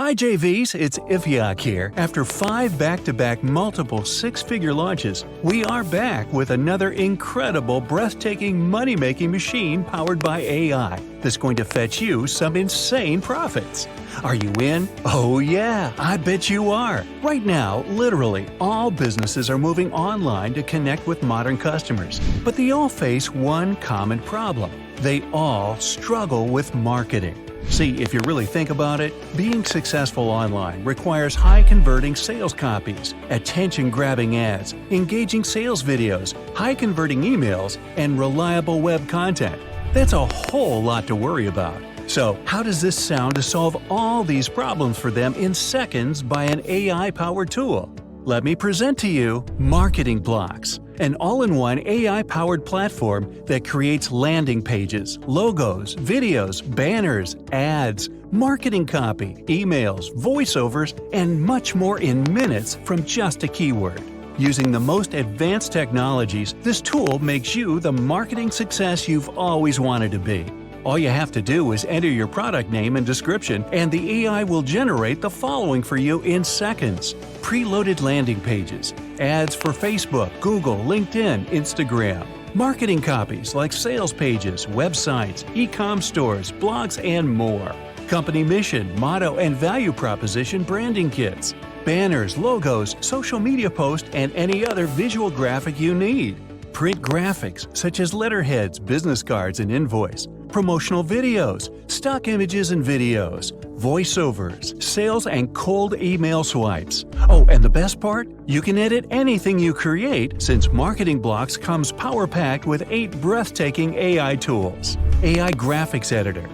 Hi JVs, it's Ifyak here. After 5 back-to-back multiple 6-figure launches, we are back with another incredible, breathtaking money-making machine powered by AI that's going to fetch you some insane profits. Are you in? Oh yeah, I bet you are. Right now, literally, all businesses are moving online to connect with modern customers. But they all face one common problem. They all struggle with marketing. See, if you really think about it, being successful online requires high-converting sales copies, attention-grabbing ads, engaging sales videos, high-converting emails, and reliable web content. That's a whole lot to worry about. So, how does this sound to solve all these problems for them in seconds by an AI-powered tool? Let me present to you Marketing Blocks, an all-in-one AI-powered platform that creates landing pages, logos, videos, banners, ads, marketing copy, emails, voiceovers, and much more in minutes from just a keyword. Using the most advanced technologies, this tool makes you the marketing success you've always wanted to be. All you have to do is enter your product name and description, and the AI will generate the following for you in seconds. Preloaded landing pages, ads for Facebook, Google, LinkedIn, Instagram, marketing copies like sales pages, websites, e-com stores, blogs, and more. Company mission, motto, and value proposition branding kits, banners, logos, social media posts, and any other visual graphic you need. Print graphics such as letterheads, business cards, and invoice. Promotional videos, stock images and videos, voiceovers, sales and cold email swipes. Oh, and the best part? You can edit anything you create since Marketing Blocks comes power-packed with 8 breathtaking AI tools. AI Graphics Editor,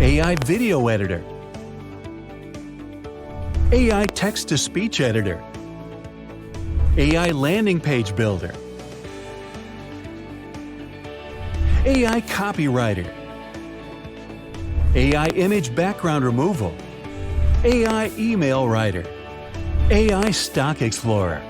AI Video Editor, AI Text-to-Speech Editor, AI Landing Page Builder, AI Copywriter, AI Image Background Removal, AI Email Writer, AI Stock Explorer.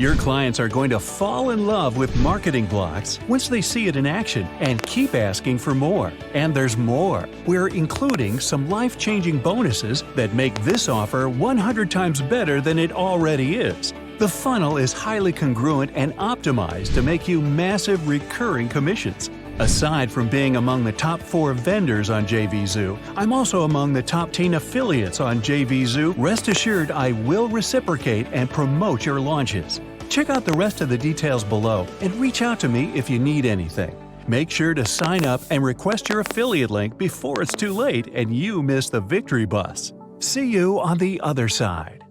Your clients are going to fall in love with Marketing Blocks once they see it in action and keep asking for more. And there's more. We're including some life-changing bonuses that make this offer 100 times better than it already is. The funnel is highly congruent and optimized to make you massive recurring commissions. Aside from being among the top 4 vendors on JVZoo, I'm also among the top 10 affiliates on JVZoo. Rest assured I will reciprocate and promote your launches. Check out the rest of the details below and reach out to me if you need anything. Make sure to sign up and request your affiliate link before it's too late and you miss the victory bus. See you on the other side.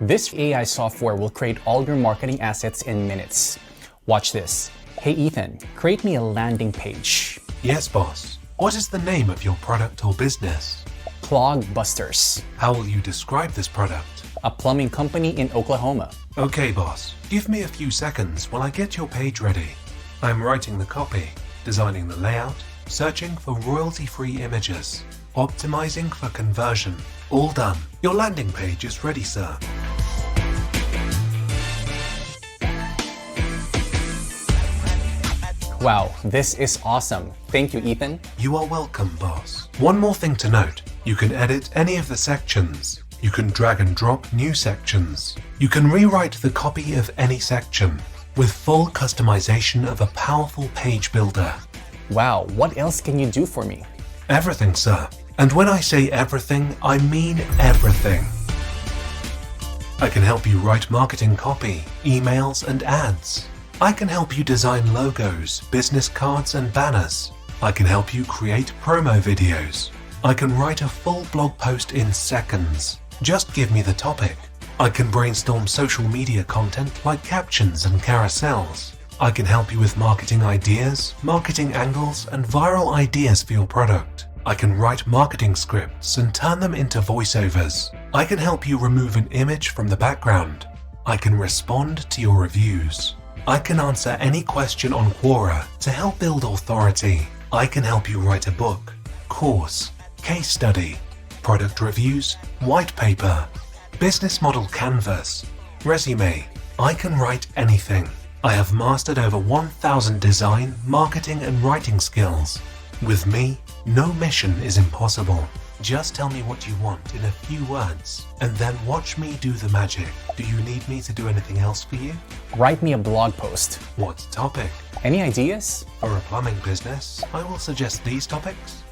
This AI software will create all your marketing assets in minutes. Watch this. Hey Ethan, create me a landing page. Yes, boss. What is the name of your product or business? Clogbusters. How will you describe this product? A plumbing company in Oklahoma. Okay, boss. Give me a few seconds while I get your page ready. I'm writing the copy, designing the layout, searching for royalty-free images, optimizing for conversion. All done. Your landing page is ready, sir. Wow, this is awesome. Thank you, Ethan. You are welcome, boss. One more thing to note. You can edit any of the sections. You can drag and drop new sections. You can rewrite the copy of any section with full customization of a powerful page builder. Wow, what else can you do for me? Everything, sir. And when I say everything, I mean everything. I can help you write marketing copy, emails, and ads. I can help you design logos, business cards, and banners. I can help you create promo videos. I can write a full blog post in seconds. Just give me the topic. I can brainstorm social media content like captions and carousels. I can help you with marketing ideas, marketing angles, and viral ideas for your product. I can write marketing scripts and turn them into voiceovers. I can help you remove an image from the background. I can respond to your reviews. I can answer any question on Quora to help build authority. I can help you write a book, course, case study, product reviews, white paper, business model canvas, resume. I can write anything. I have mastered over 1,000 design, marketing, and writing skills. With me, no mission is impossible. Just tell me what you want in a few words, and then watch me do the magic. Do you need me to do anything else for you? Write me a blog post. What topic? Any ideas? For a plumbing business, I will suggest these topics.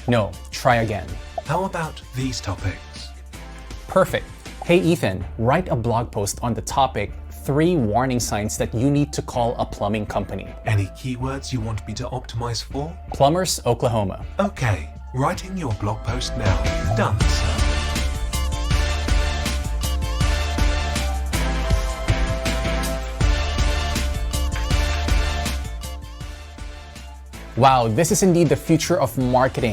No, try again. How about these topics? Perfect. Hey Ethan, write a blog post on the topic 3 warning signs that you need to call a plumbing company. Any keywords you want me to optimize for? Plumbers, Oklahoma. Okay, writing your blog post now. Done, sir. Wow, this is indeed the future of marketing.